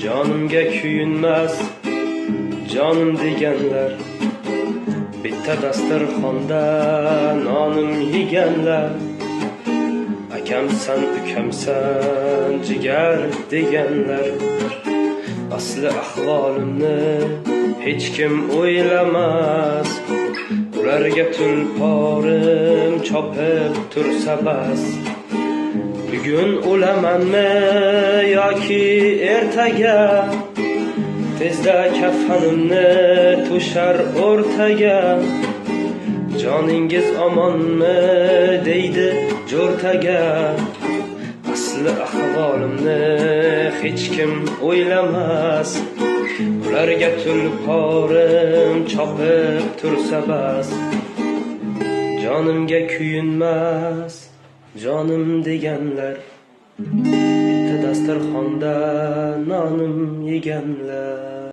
Jonimga kuyinmas jonim deganlar, bitta dasturxonda nonim yeganlar. Akamsan ukamsan jigar deganlar, asli ahvolimni hech kim o'ylamas. Ularga tulporim chopib tursa bas. Bugun o'lamanmi yoki ertaga, tezda kafanimni to'shar o'rtaga. Joningiz omonmi deydi jo'rtaga, asli ahvolimni hech kim o'ylamas. Ularga tulporim chopib tursa bas. Jonimga kuyinmas jonim deganlar, bitta dasturxonda nonim yeganlar.